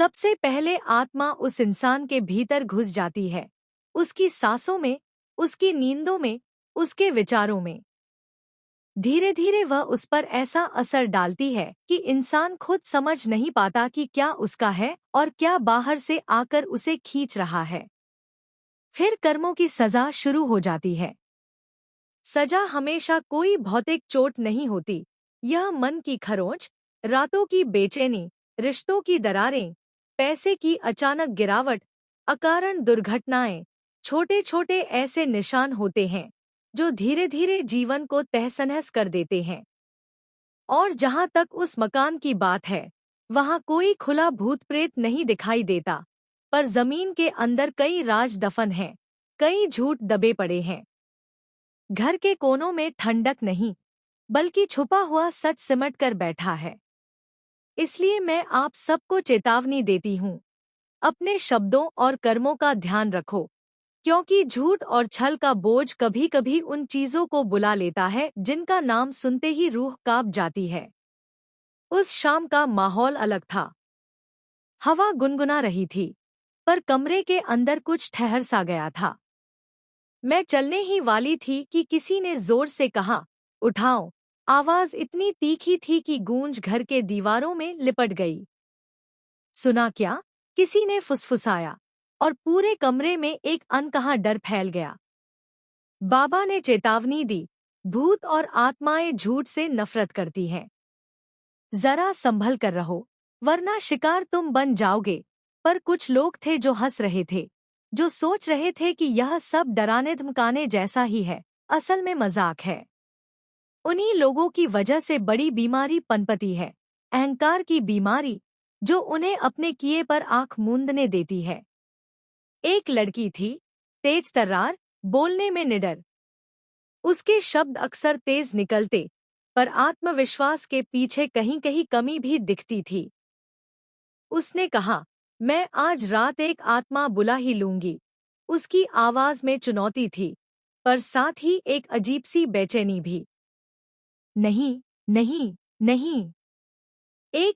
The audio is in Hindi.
सबसे पहले आत्मा उस इंसान के भीतर घुस जाती है, उसकी सांसों में, उसकी नींदों में, उसके विचारों में। धीरे धीरे वह उस पर ऐसा असर डालती है कि इंसान खुद समझ नहीं पाता कि क्या उसका है और क्या बाहर से आकर उसे खींच रहा है। फिर कर्मों की सजा शुरू हो जाती है। सजा हमेशा कोई भौतिक चोट नहीं होती, यह मन की खरोंच, रातों की बेचैनी, रिश्तों की दरारें, पैसे की अचानक गिरावट, अकारण दुर्घटनाएं, छोटे छोटे ऐसे निशान होते हैं जो धीरे धीरे जीवन को तहस-नहस कर देते हैं। और जहां तक उस मकान की बात है, वहां कोई खुला भूत प्रेत नहीं दिखाई देता, पर जमीन के अंदर कई राज दफन हैं, कई झूठ दबे पड़े हैं। घर के कोनों में ठंडक नहीं, बल्कि छुपा हुआ सच सिमट कर बैठा है। इसलिए मैं आप सबको चेतावनी देती हूँ, अपने शब्दों और कर्मों का ध्यान रखो, क्योंकि झूठ और छल का बोझ कभी कभी उन चीजों को बुला लेता है जिनका नाम सुनते ही रूह कांप जाती है। उस शाम का माहौल अलग था। हवा गुनगुना रही थी, पर कमरे के अंदर कुछ ठहर सा गया था। मैं चलने ही वाली थी कि किसी ने जोर से कहा, उठाओ। आवाज इतनी तीखी थी कि गूंज घर के दीवारों में लिपट गई। सुना क्या? किसी ने फुसफुसाया, और पूरे कमरे में एक अनकहा डर फैल गया। बाबा ने चेतावनी दी, भूत और आत्माएं झूठ से नफरत करती हैं। जरा संभल कर रहो, वरना शिकार तुम बन जाओगे। पर कुछ लोग थे जो हंस रहे थे, जो सोच रहे थे कि यह सब डराने धमकाने जैसा ही है, असल में मजाक है। उन्हीं लोगों की वजह से बड़ी बीमारी पनपती है, अहंकार की बीमारी, जो उन्हें अपने किए पर आंख मूंदने देती है। एक लड़की थी, तेज तर्रार, बोलने में निडर। उसके शब्द अक्सर तेज निकलते, पर आत्मविश्वास के पीछे कहीं कहीं कमी भी दिखती थी। उसने कहा, मैं आज रात एक आत्मा बुला ही लूंगी। उसकी आवाज में चुनौती थी, पर साथ ही एक अजीब सी बेचैनी भी। नहीं, नहीं, नहीं। एक